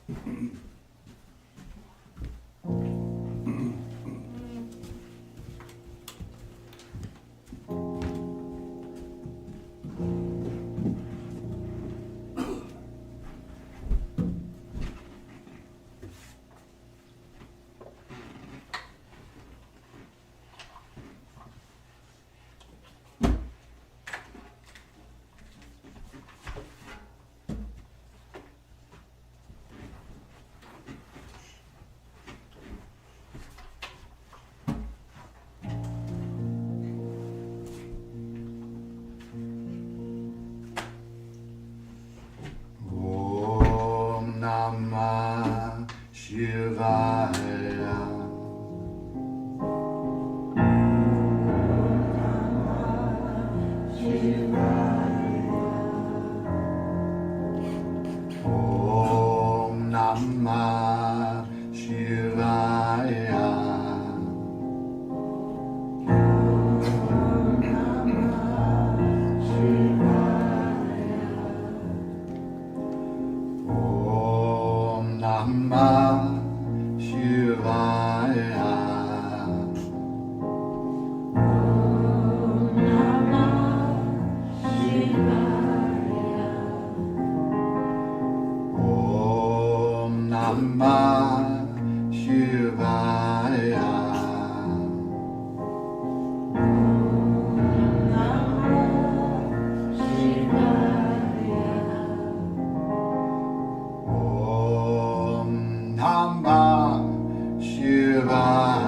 Om Namah Shivaya. Om Namah Shivaya. Om Namah Shivaya. Om Namah Shivaya. Om Namah Shivaya. Om Namah Shivaya.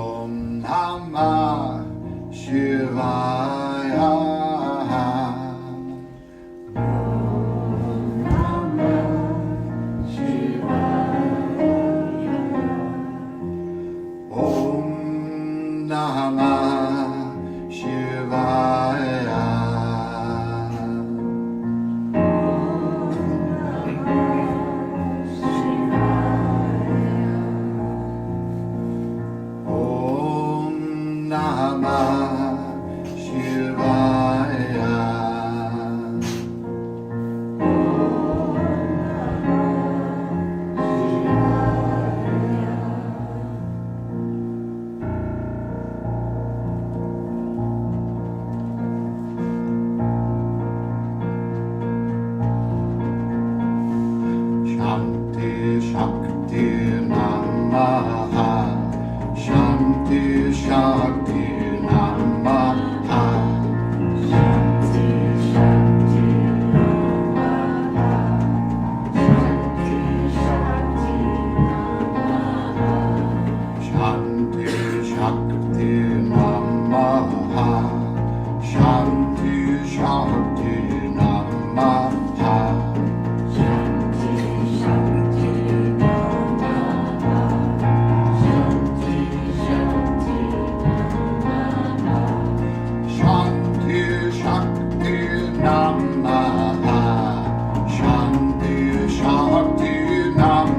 Om Namah Shivaya. Om Namah Shivaya. Shanti Shakti Namaha. Shanti Shakti Namaha. Shanti Shakti Namaha. Shanti Shakti Namaha. Shanti Shakti Namaha. Shanti Shakti Namaha. Shanti Shakti Namaha. Shanti Shakti Namaha.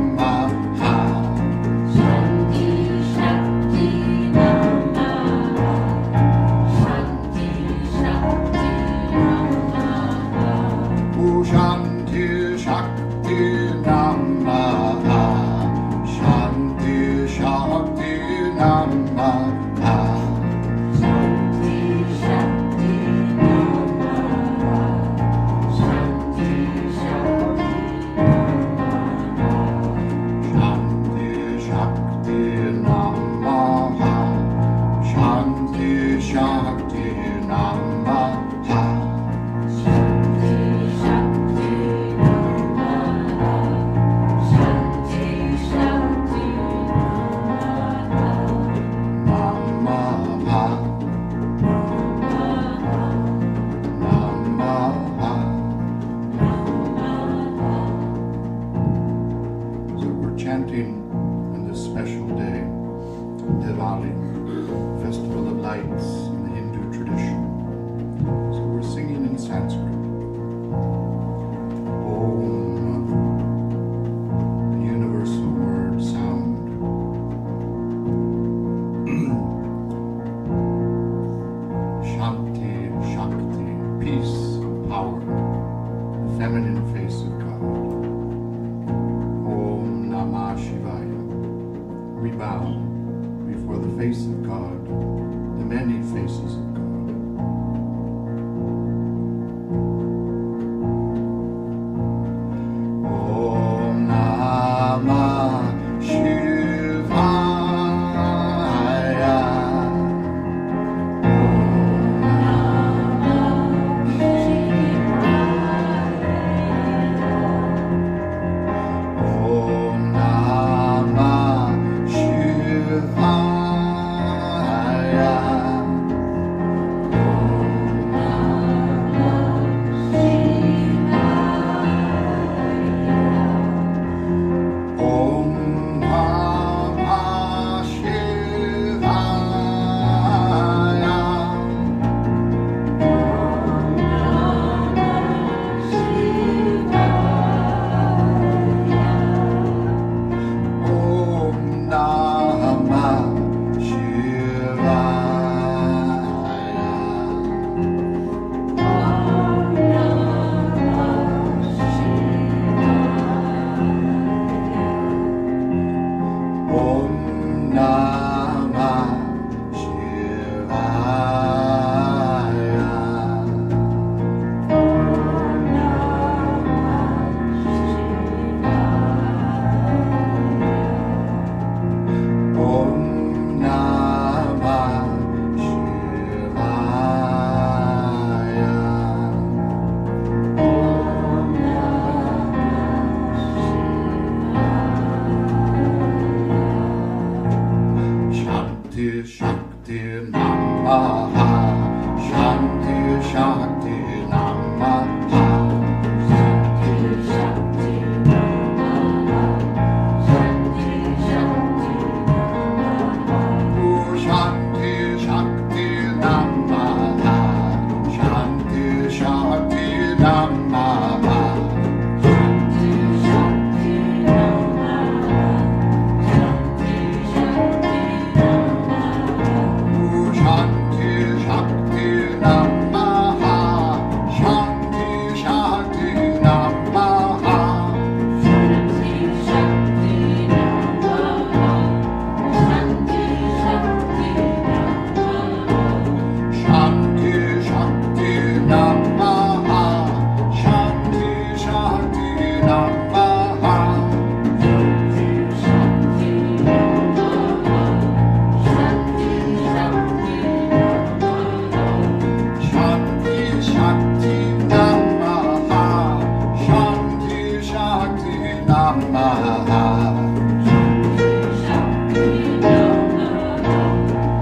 Shanti Shakti Namaha. Shanti Shakti Namaha. Namaha. Namaha. So we're chanting on this special day, Diwali, Festival of Lights in the Hindu tradition. So we're singing in Sanskrit. Om, the universal word sound. face of God, the many faces of God. Om Namah Shivaya. Om Namah Shivaya. Om Namah Shivaya. Om Namah Shivaya. Om Namah Shivaya. Om Namah Shivaya. Shanti Shakti Namaha. Shanti Shakti Namaha. Oh, Shanti Shakti Namaha. Shanti Shakti Namaha. Oh, Shanti Shakti Namaha. Shanti Shakti Namaha. Shanti Shakti Namaha. Shanti Shakti Namaha. Shanti Shakti Namaha. Shanti Shakti Namaha. Shanti Shakti Namaha. Shanti Shakti Namaha.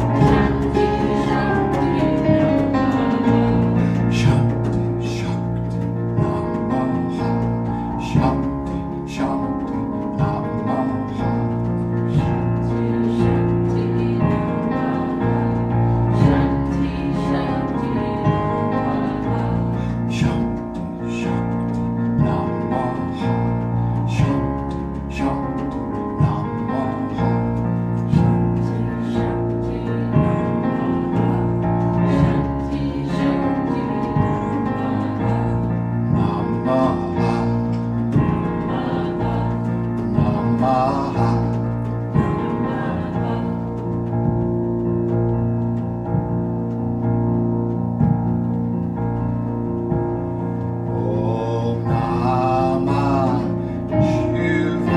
Shanti Shakti Namaha. Shanti Shakti Namaha. Namaha. Namaha. Om Namah Shivaya.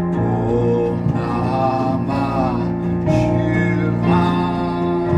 Om Namah Shivaya.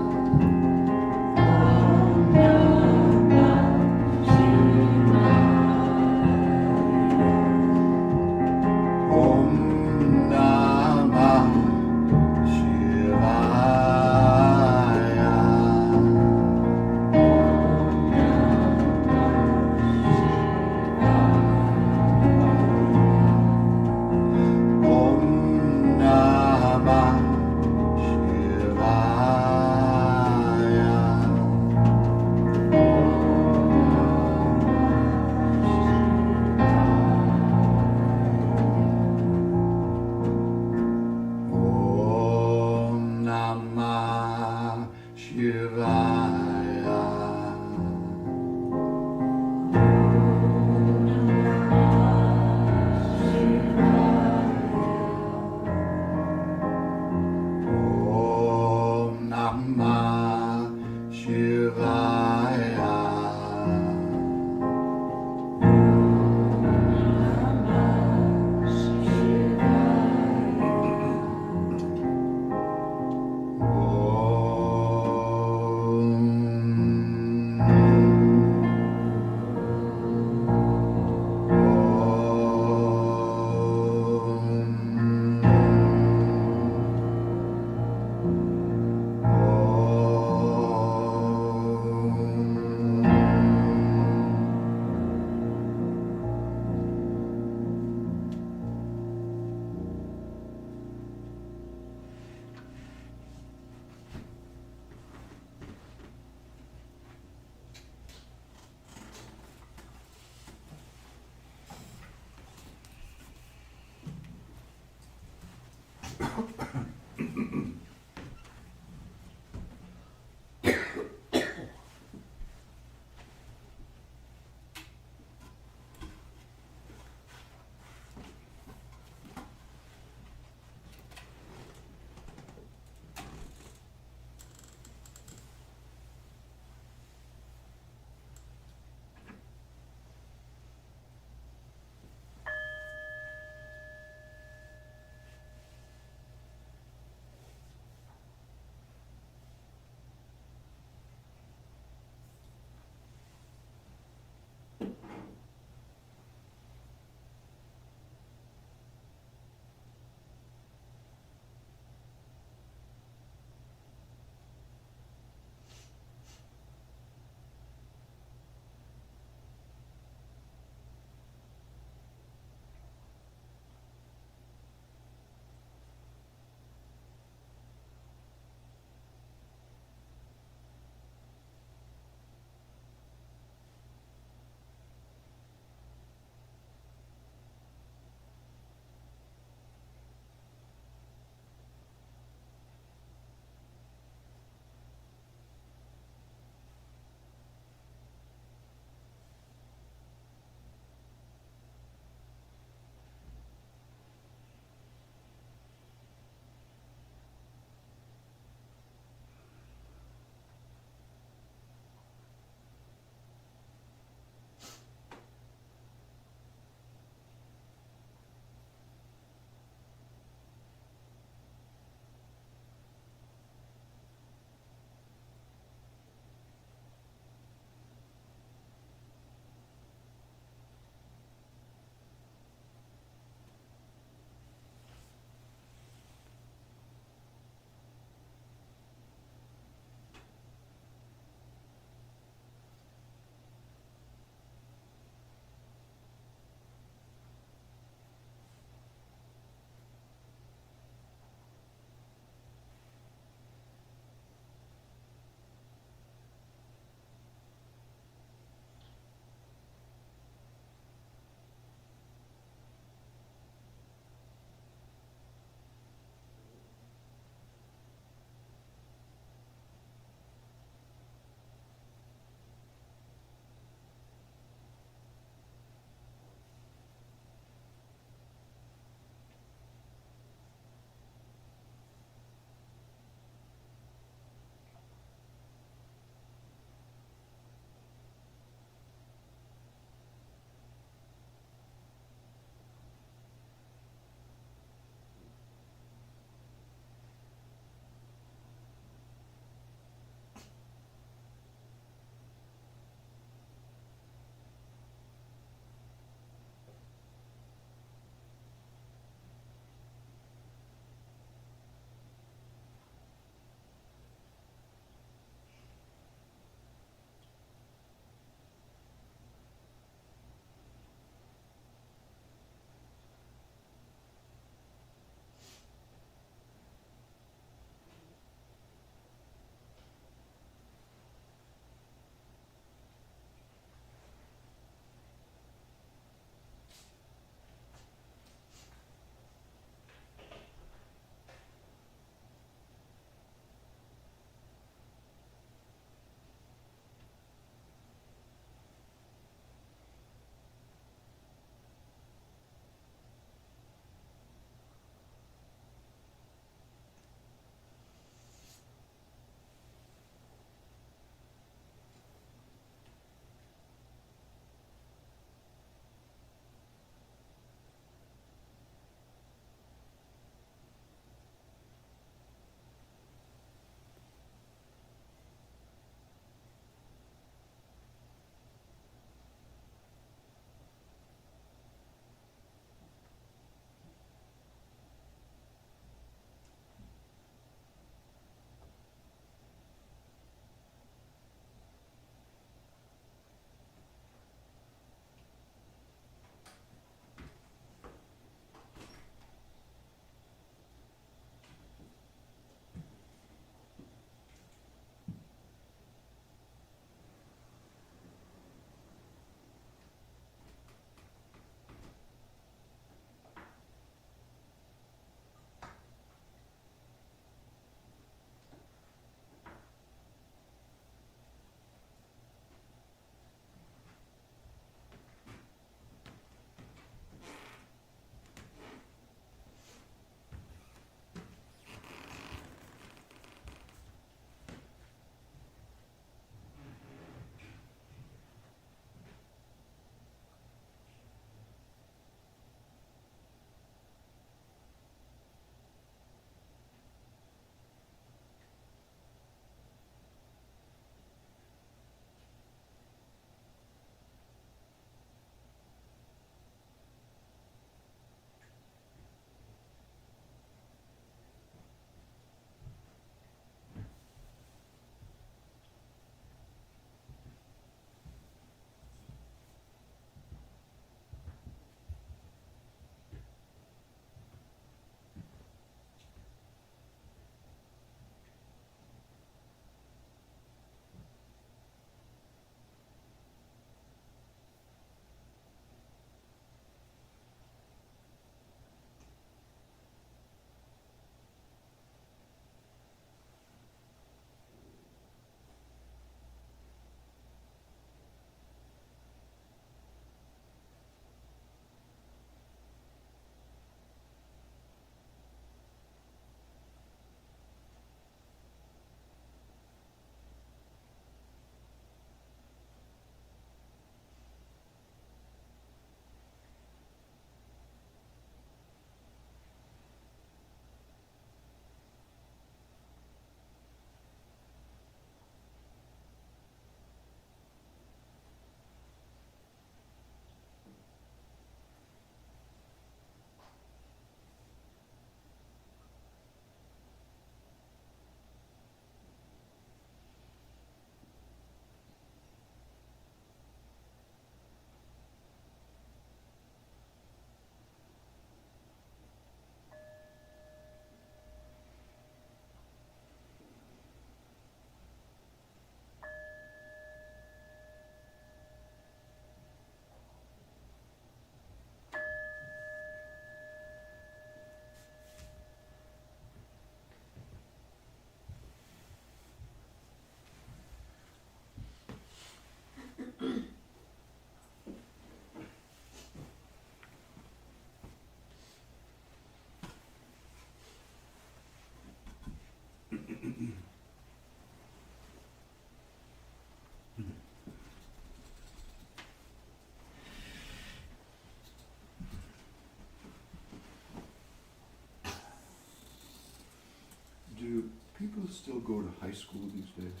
Do people still go to high school these days?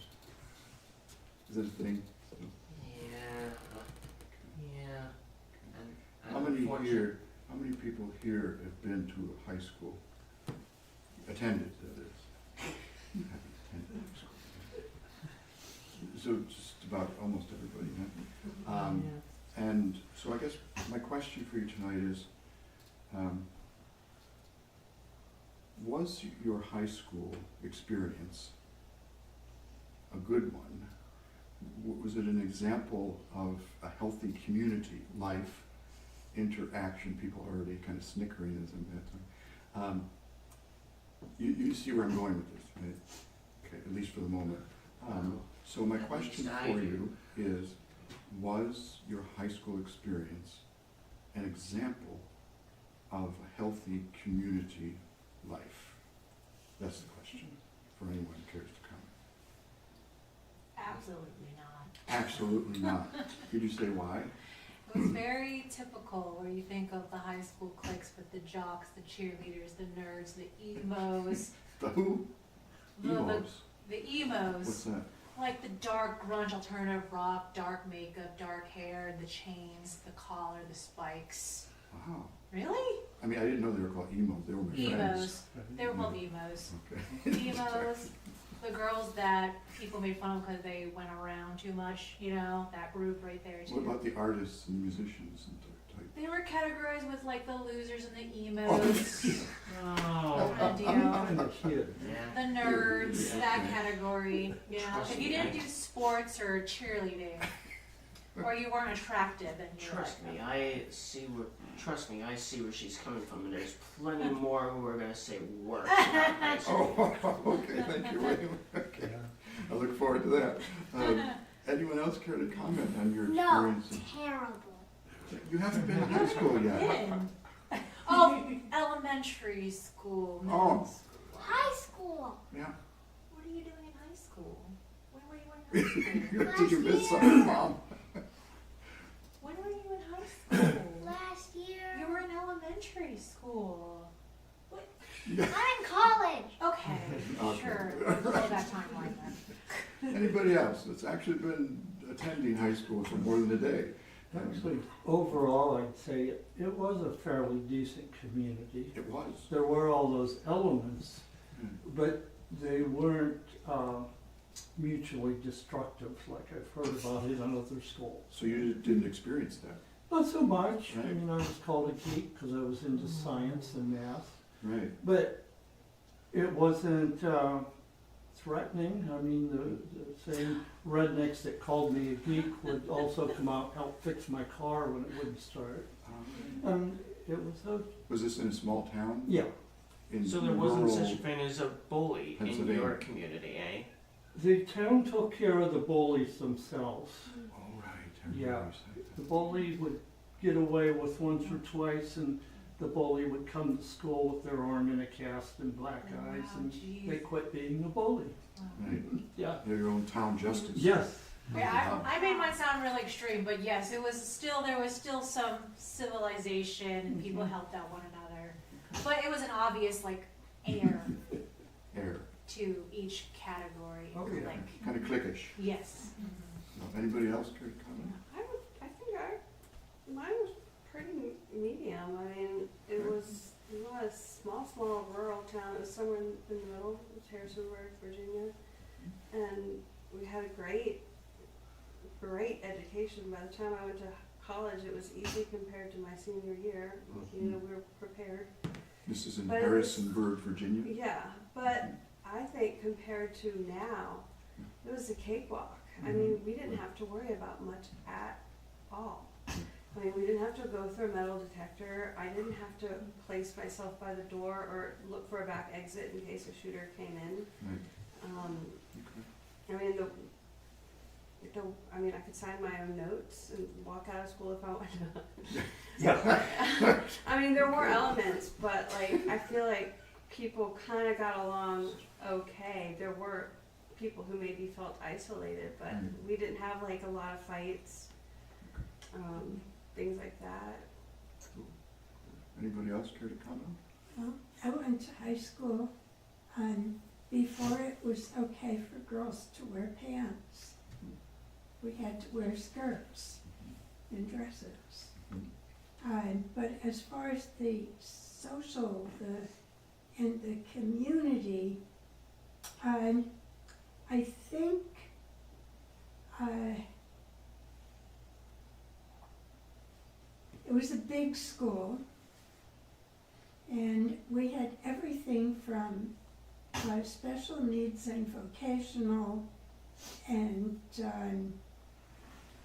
Is that a thing? still? Yeah. Yeah. And How many unfortunately- how many people here have been to a high school? Attended, that is. Haven't attended high school. So just about almost everybody, huh? And so I guess my question for you tonight is, was your high school experience a good one? Was it an example of a healthy community life, interaction? People are already kind of snickering as I'm at time. You see where I'm going with this, right? Okay, at least for the moment. So my At question least I for do. you is, was your high school experience an example of a healthy community life? That's the question for anyone who cares to comment. Absolutely not. Absolutely not. Could you say why? It was very typical where you think of the high school cliques with the jocks, the cheerleaders, the nerds, the emos. The who? Emos. The emos. What's that? Like the dark grunge alternative rock, dark makeup, dark hair, the chains, the collar, the spikes. Wow. Really? I mean, I didn't know they were called emos. They were my friends. Emos. They were called emos. Okay. Emos. The girls that people made fun of because they went around too much, you know, that group right there too. What about the artists and musicians and type? They were categorized with like the losers and the emos, Oh. kind of deal. I'm a kid. Yeah. The nerds, Yeah. that category. You know, Trust if you me, didn't I- do sports or cheerleading, or you weren't attractive, then you were Trust like, me, I see where. Trust me, I see where she's coming from, and there's plenty more who are gonna say worse about high school. Oh, okay, thank you, William. Okay, I look forward to that. Anyone else care to comment on your No, experience? terrible. You haven't been to high school yet. in. Oh, elementary school, middle Oh. school. High school. Yeah. What are you doing in high school? When were you in high school? Did you miss something, Mom? When were you in high school? Last year. You were in elementary school. What? Yeah. I'm in college. Okay, Okay. sure. Let's go that timeline then. Anybody else that's actually been attending high school for more than a day? Actually, overall, I'd say it was a fairly decent community. It was. There were all those elements, Hmm. but they weren't mutually destructive like I've heard about in another schools. So you didn't experience that, Not so much. I Right. mean, I was called a geek because I was into science and math, right? but it wasn't threatening. I mean, the same rednecks that called me a geek would also come out and help fix my car when it wouldn't start. And it was a, Was this in a small town? yeah. In So there wasn't rural- such a thing as a bully in Pennsylvania. your community, eh? The town took care of the bullies themselves. Oh, right. I remember Yeah. you saying The bully would get away with once or twice, and the bully would come to school with their arm in a cast and black Oh, eyes, wow, and geez. they quit being a bully. Wow. that. Right. Yeah. They're your own town justice. Yes. Yeah, I made mine sound really extreme, but yes, there was still some civilization and people helped out one another. But it was an obvious like air Air. to each category. Oh, yeah. Like Kind of cliquish. yes. No, anybody else care to comment? I think mine was pretty medium. I mean, it was not a small rural town. It was somewhere in the middle. It was Harrisonburg, Virginia, and we had a great education. By the time I went to college, it was easy compared to my senior year. You know, we were prepared. This is in But it was- Harrisonburg, Virginia. Yeah, but I think compared to now, it was a cakewalk. I mean, we didn't have to worry about much at all. I mean, we didn't have to go through a metal detector. I didn't have to place myself by the door or look for a back exit in case a shooter came in. Right. Okay. I mean, I could sign my own notes and walk out of school if I wanted. Yeah. I mean, there were elements, but like I feel like people kind of got along okay. There were people who maybe felt isolated, but we didn't have like a lot of fights, things like that. Anybody else care to comment? Well, I went to high school, and before it was okay for girls to wear pants. We had to wear skirts and dresses. But as far as the social, and the community, I think it was a big school, and we had everything from special needs and vocational, and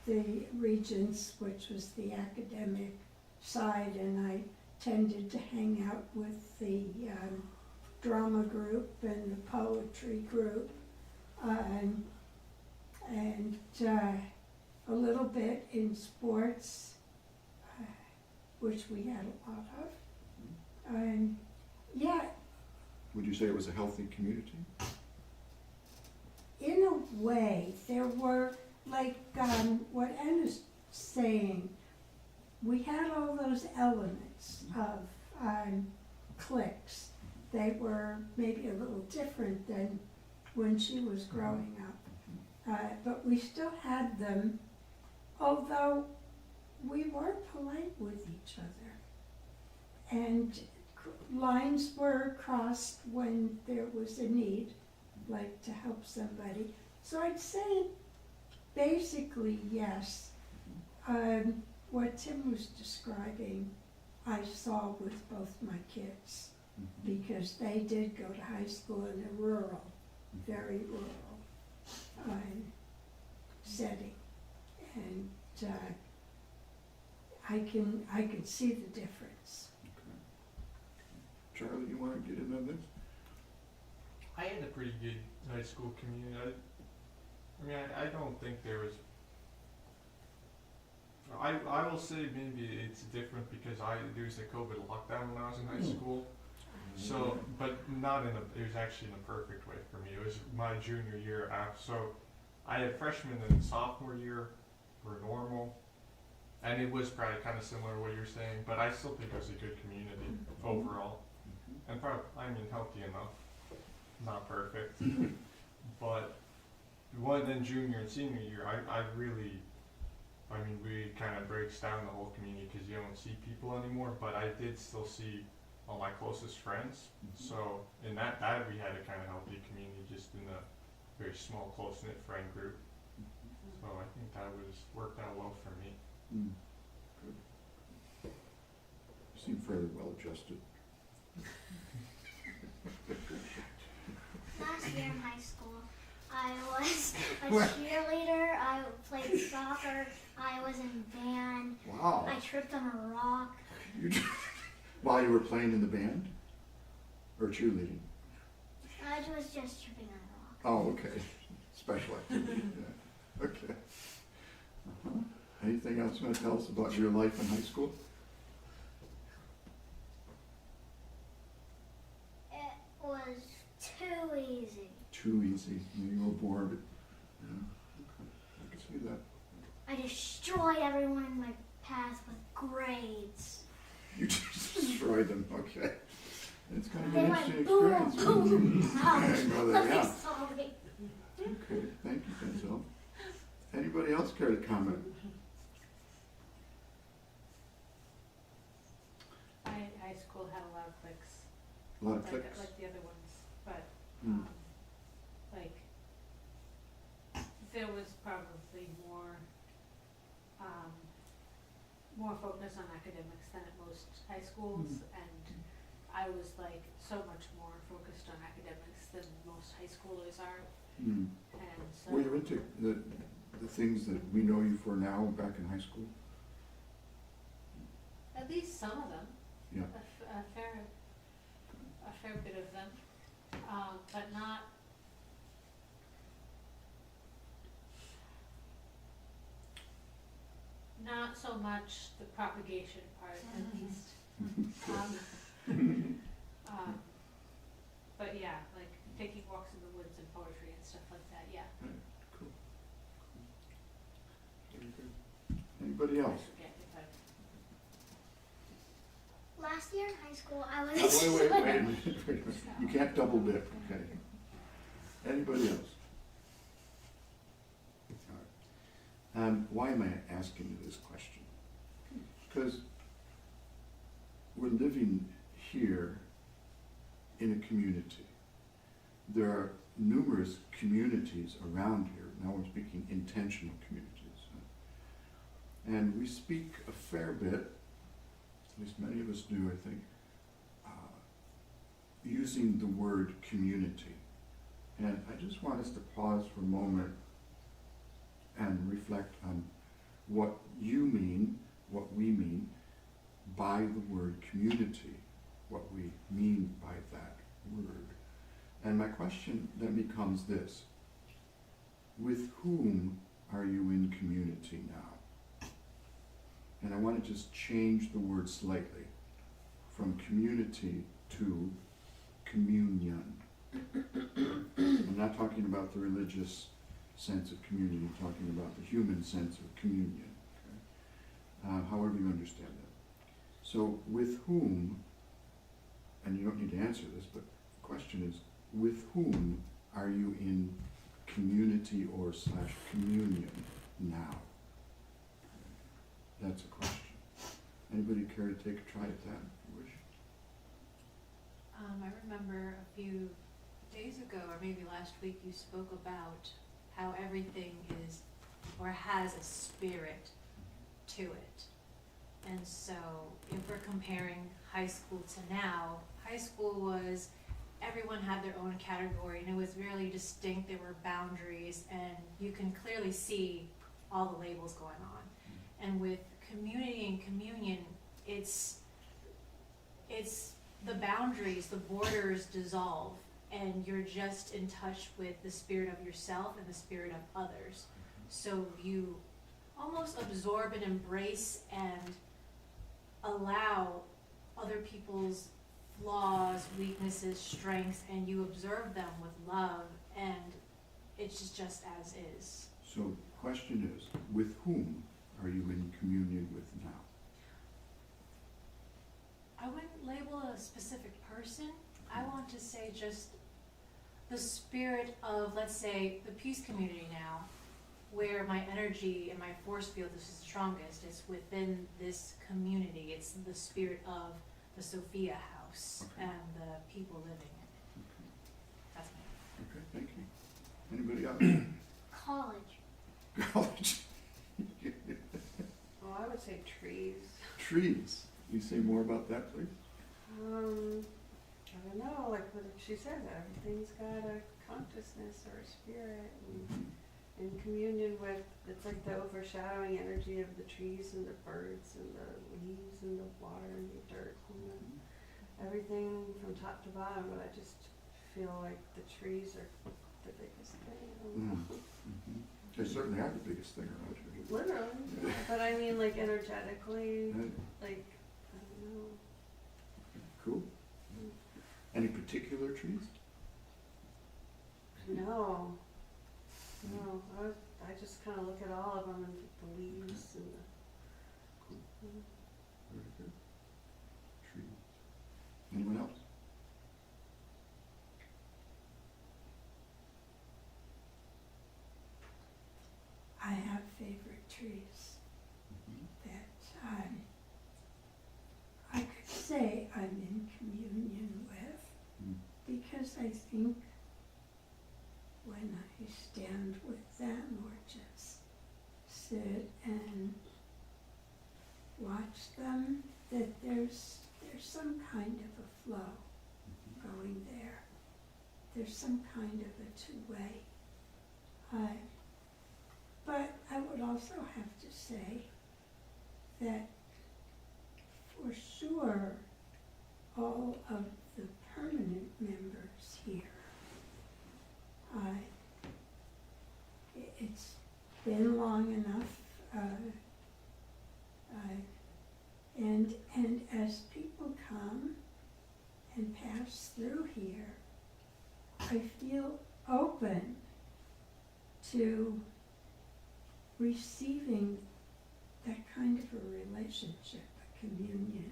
the Regents, which was the academic side, and I tended to hang out with the drama group and the poetry group, and a little bit in sports, which we had a lot of. And yeah, Would you say it was a healthy community? in a way, there were, like what Anna's saying, we had all those elements of cliques. They were maybe a little different than when she was growing up. But we still had them, although we were polite with each other. And lines were crossed when there was a need, like to help somebody. So I'd say basically yes. What Tim was describing, I saw with both my kids, because they did go to high school in a rural, very rural setting. And I can see the difference. Charlie, you want to get into this? I had a pretty good high school community. I don't think there was. I will say maybe it's different because there was a COVID lockdown when I was in high school. So, but not it was actually in a perfect way for me. It was my junior year so I had freshman and sophomore year were normal. And it was probably kind of similar to what you're saying, but I still think it was a good community overall. And probably, healthy enough. Not perfect. But then junior and senior year, we kind of breaks down the whole community because you don't see people anymore, but I did still see all my closest friends. So in that we had a kind of healthy community just in a very small, close-knit friend group. So I think that worked out well for me. Good. You seem fairly well adjusted. Last year in high school, I was a cheerleader, I played soccer, I was in band, Wow. I tripped on a rock. While you were playing in the band? Or cheerleading? I was just tripping on a rock. Oh, okay. Special activity. Yeah. Okay. Anything else you want to tell us about your life in high school? It was too easy. Too easy. You were bored. Yeah. Okay. I can see that. I destroyed everyone in my path with grades. You just destroyed them. Okay. It's kind of They an went interesting boom, experience. boom, I know that, yeah. Sorry. Okay, thank you, Denzel. Anybody else care to comment? High school had a lot of cliques, A lot of clicks. like the other ones, but Hmm. like there was probably more focus on academics than at most high schools, and I was like so much more focused on academics than most high schoolers are, Hmm. and so. Were you into the things that we know you for now back in high school? At least some of them. Yeah. A fair bit of them, but not so much the propagation part, at least. But yeah, like taking walks in the woods and poetry and stuff like that, yeah. Cool. Very good. Anybody else? I forget if I Last year in high school, I was. Wait a minute, wait a minute. You can't double dip, okay? Anybody else? All right. Why am I asking you this question? Because we're living here in a community. There are numerous communities around here. Now we're speaking intentional communities. And we speak a fair bit, at least many of us do, I think, using the word community. And I just want us to pause for a moment and reflect on what you mean, what we mean by the word community, what we mean by that word. And my question then becomes this: with whom are you in community now? And I want to just change the word slightly from community to communion. I'm not talking about the religious sense of communion, I'm talking about the human sense of communion. Okay? However you understand that. So with whom, and you don't need to answer this, but the question is, with whom are you in community or / communion now? That's a question. Anybody care to take a try at that, if you wish? I remember a few days ago, or maybe last week, you spoke about how everything is, or has a spirit to it. And so, if we're comparing high school to now, high school was, everyone had their own category, and it was really distinct. There were boundaries, and you can clearly see all the labels going on. And with community and communion, it's the boundaries, the borders dissolve, and you're just in touch with the spirit of yourself and the spirit of others. So you almost absorb and embrace and allow other people's flaws, weaknesses, strengths, and you observe them with love, and it's just as is. So the question is, with whom are you in communion with now? I wouldn't label a specific person. I want to say just the spirit of, let's say, the peace community now, where my energy and my force field is the strongest. It's within this community. It's the spirit of the Sophia House Okay. and the people living in it. That's me. Okay, thank you. Anybody else? College. College. Well, I would say trees. Trees. Can you say more about that, please? I don't know, like what she said, everything's got a consciousness or a spirit, and in communion with, it's like the overshadowing energy of the trees and the birds and the leaves and the water and the dirt and everything from top to bottom, but I just feel like the trees are the biggest thing. I don't know. Mm-hmm. They certainly are the biggest thing around here. Literally, but I mean like energetically, Yeah. like, I don't know. Cool. Any particular trees? No, I just kind of look at all of them and the leaves and the. Cool. Very good. Trees. Anyone else? I have favorite trees Mm-hmm. that I could say I'm in communion with, Mm. because I think when I stand with them or just sit and watch them, that there's some kind of a flow going there. There's some kind of a two-way. But I would also have to say that for sure all of the permanent members here, it's been long enough, and as people come and pass through here, I feel open to receiving that kind of a relationship, a communion.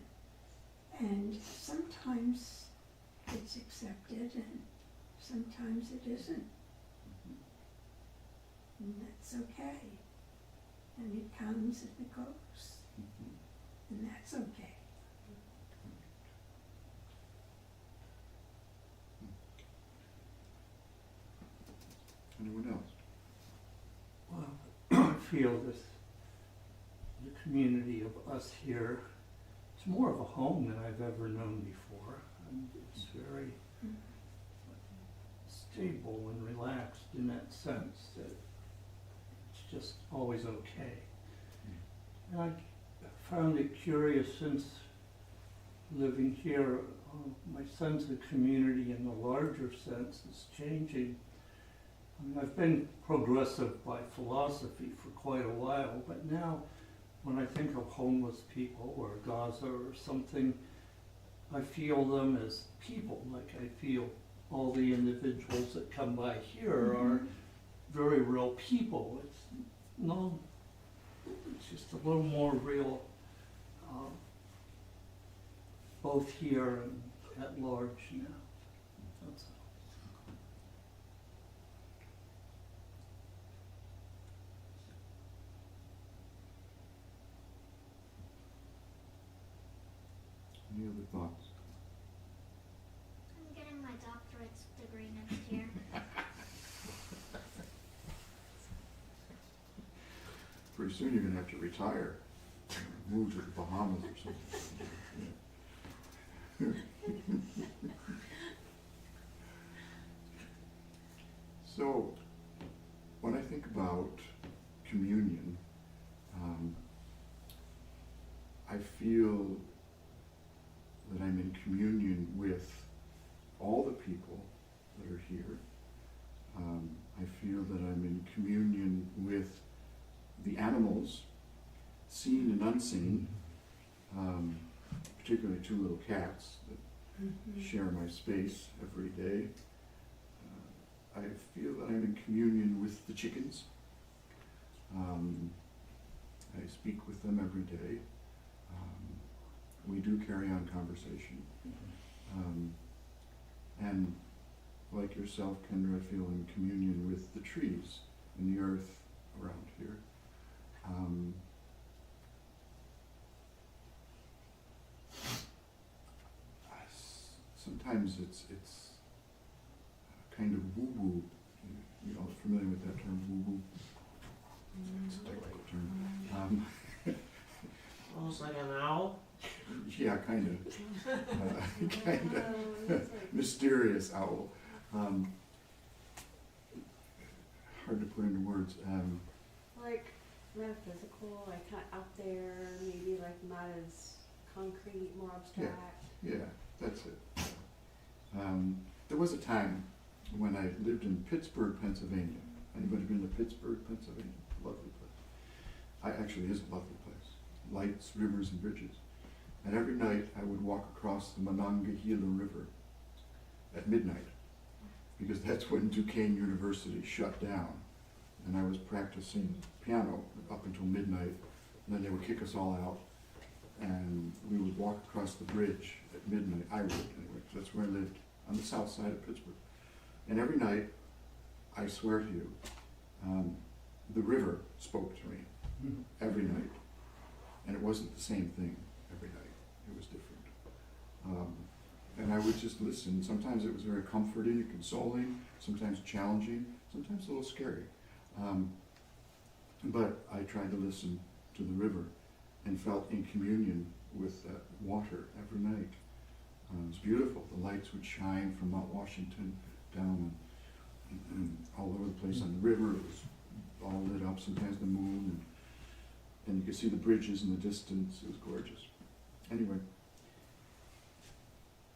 And sometimes it's accepted and sometimes it isn't. And that's okay. And it comes and it goes. And that's okay. Anyone else? Well, I feel this, the community of us here, it's more of a home than I've ever known before. And it's very stable and relaxed in that sense that it's just always okay. And I found it curious since living here, my sense of community in the larger sense is changing. I mean, I've been progressive by philosophy for quite a while, but now when I think of homeless people or Gaza or something, I feel them as people. Like I feel all the individuals that come by here are very real people. It's just a little more real, both here and at large now. That's all. Any other thoughts? I'm getting my doctorate degree next year. Pretty soon you're gonna have to retire, move to the Bahamas or something. So, when I think about communion, I feel that I'm in communion with all the people that are here. I feel that I'm in communion with the animals, seen and unseen, particularly two little cats that share my space every day. I feel that I'm in communion with the chickens. I speak with them every day. We do carry on conversation. And like yourself, Kendra, I feel in communion with the trees and the earth around here. Sometimes it's kind of woo-woo. You all familiar with that term, woo-woo? It's a technical term. Almost like an owl. Yeah, kind of. Mysterious owl. Hard to put into words. Like metaphysical, like kind of out there, maybe like not as concrete, more abstract. Yeah, that's it. There was a time when I lived in Pittsburgh, Pennsylvania. Anybody been to Pittsburgh, Pennsylvania? Lovely place. Actually, it is a lovely place. Lights, rivers, and bridges. And every night I would walk across the Monongahela River at midnight, because that's when Duquesne University shut down. And I was practicing piano up until midnight, and then they would kick us all out, and we would walk across the bridge at midnight. I would, anyway, 'cause that's where I lived, on the south side of Pittsburgh. And every night, I swear to you, the river spoke to me every night. And it wasn't the same thing every night. It was different. And I would just listen. Sometimes it was very comforting and consoling, sometimes challenging, sometimes a little scary. But I tried to listen to the river and felt in communion with that water every night. It was beautiful. The lights would shine from Mount Washington down and all over the place on the river. It was all lit up, sometimes the moon, and you could see the bridges in the distance. It was gorgeous. Anyway,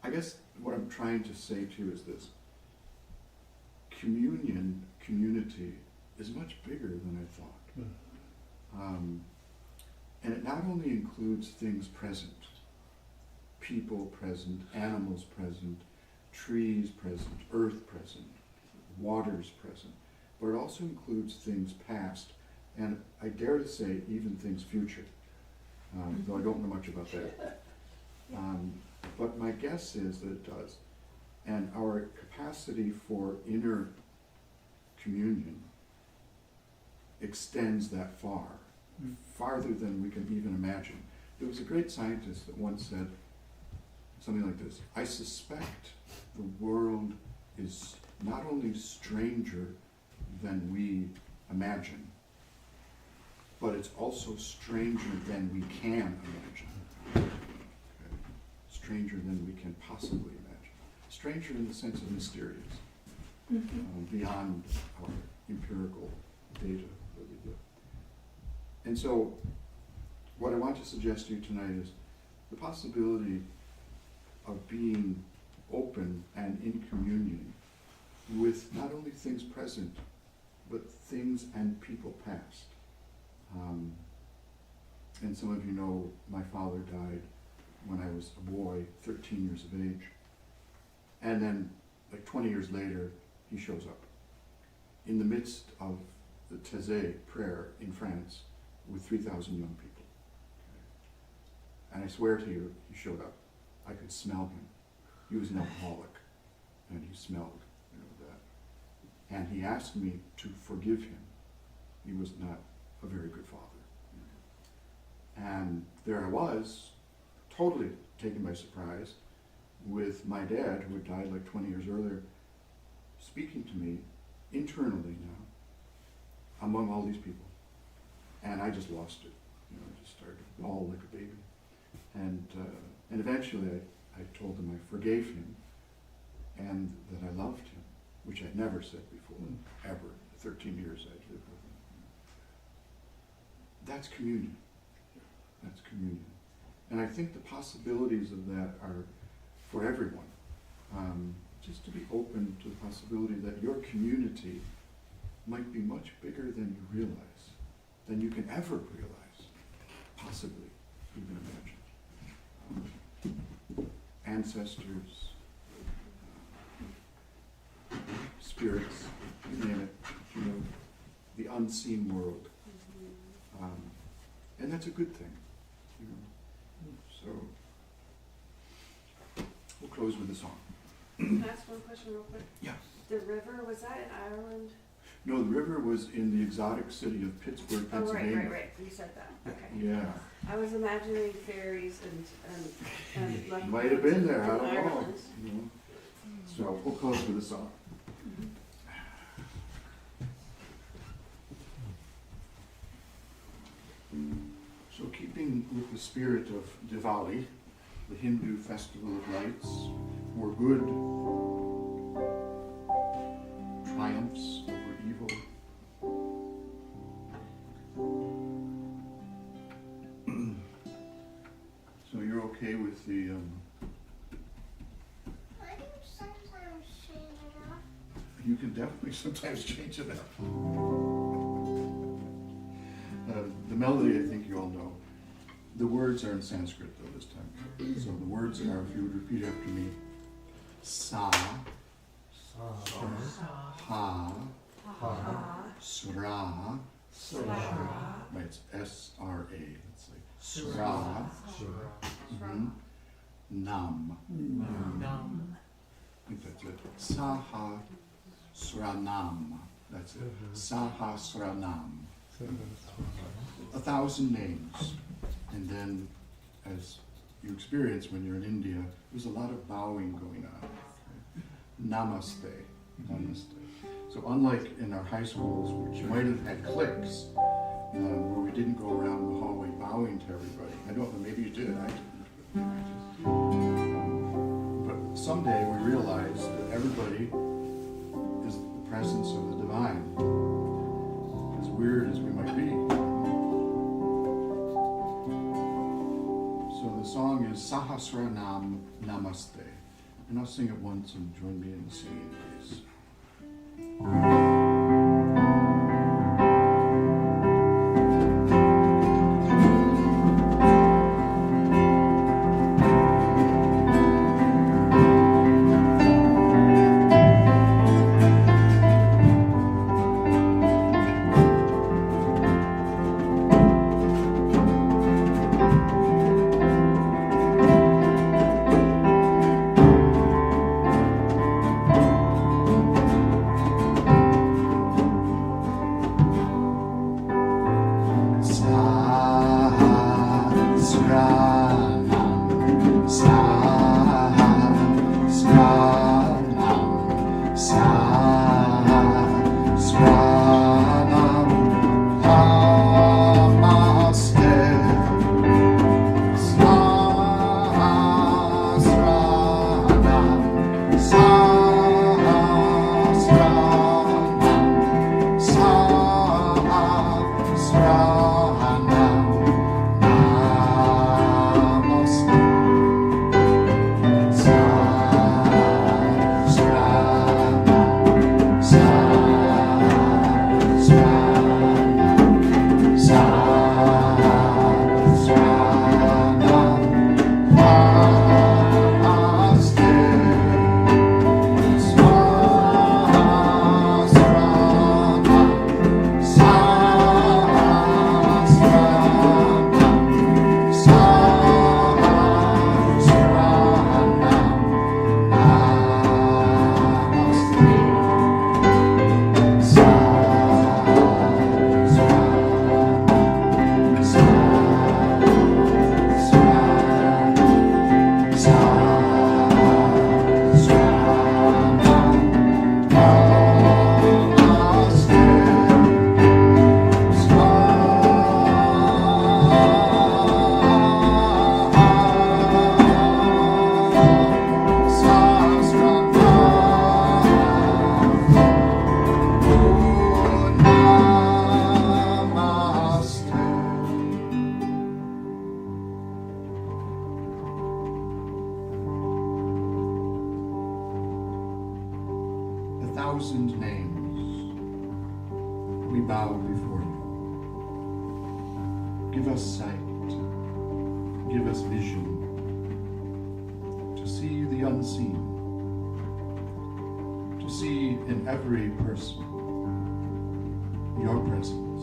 I guess what I'm trying to say to you is this. Communion, community, is much bigger than I thought. And it not only includes things present, people present, animals present, trees present, earth present, waters present, but it also includes things past, and I dare to say even things future, though I don't know much about that. But my guess is that it does. And our capacity for inner communion extends that far, farther than we can even imagine. There was a great scientist that once said something like this: I suspect the world is not only stranger than we imagine, but it's also stranger than we can imagine. Okay? Stranger than we can possibly imagine. Stranger in the sense of mysterious, beyond our empirical data that we do. And so, what I want to suggest to you tonight is the possibility of being open and in communion with not only things present, but things and people past. And some of you know my father died when I was a boy, 13 years of age. And then, like 20 years later, he shows up in the midst of the Taizé prayer in France with 3,000 young people. And I swear to you, he showed up. I could smell him. He was an alcoholic, and he smelled, that. And he asked me to forgive him. He was not a very good father. And there I was, totally taken by surprise, with my dad, who had died like 20 years earlier, speaking to me internally now, among all these people. And I just lost it. I just started to bawl like a baby. And eventually I told him I forgave him and that I loved him, which I'd never said before, ever. 13 years I'd lived with him. That's communion. That's communion. And I think the possibilities of that are for everyone. Just to be open to the possibility that your community might be much bigger than you realize, than you can ever realize, possibly even imagine. Ancestors, spirits, you name it, the unseen world. And that's a good thing. So, we'll close with a song. Can I ask one question real quick? Yeah. The river, was that in Ireland? No, the river was in the exotic city of Pittsburgh, Oh, Pennsylvania. right. You said that. Okay. Yeah. I was imagining fairies and leprechauns Might have been there, I in don't know. Ireland. So we'll close with a song. So keeping with the spirit of Diwali, the Hindu festival of lights, or good triumphs over evil. So you're okay with the I can sometimes change it up. you can definitely sometimes change it up. The melody, I think you all know. The words are in Sanskrit though this time. So the words are, if you would repeat after me, Sa, Ha, Sra, right, it's S-R-A, it's like Sra, Nam. I think that's it. Saha Sranam. That's it. Sahasranam. 1,000 names. And then, as you experience when you're in India, there's a lot of bowing going on. Namaste. Namaste. So unlike in our high schools, which might have had cliques, where we didn't go around the hallway bowing to everybody. I don't know, maybe you did, I didn't. But someday we realize that everybody is the presence of the divine, as weird as we might be. So the song is Sahasranam Namaste. And I'll sing it once and join me in the singing, please. Sahasranam Namaste. Sahasranam, Sahasranam, Sahasranam Namaste. Thousand names, we bow before you. Give us sight, give us vision, to see the unseen, to see in every person your presence.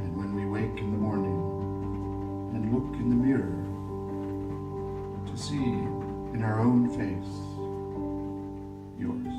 And when we wake in the morning and look in the mirror, to see in our own face yours.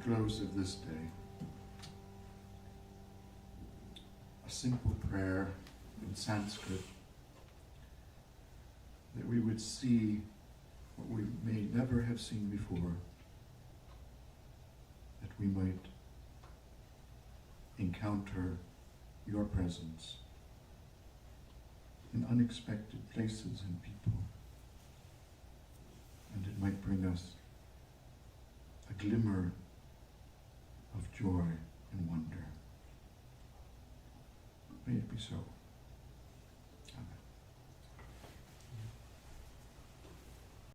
Close of this day, a simple prayer in Sanskrit, that we would see what we may never have seen before, that we might encounter your presence in unexpected places and people, and it might bring us a glimmer of joy and wonder. May it be so.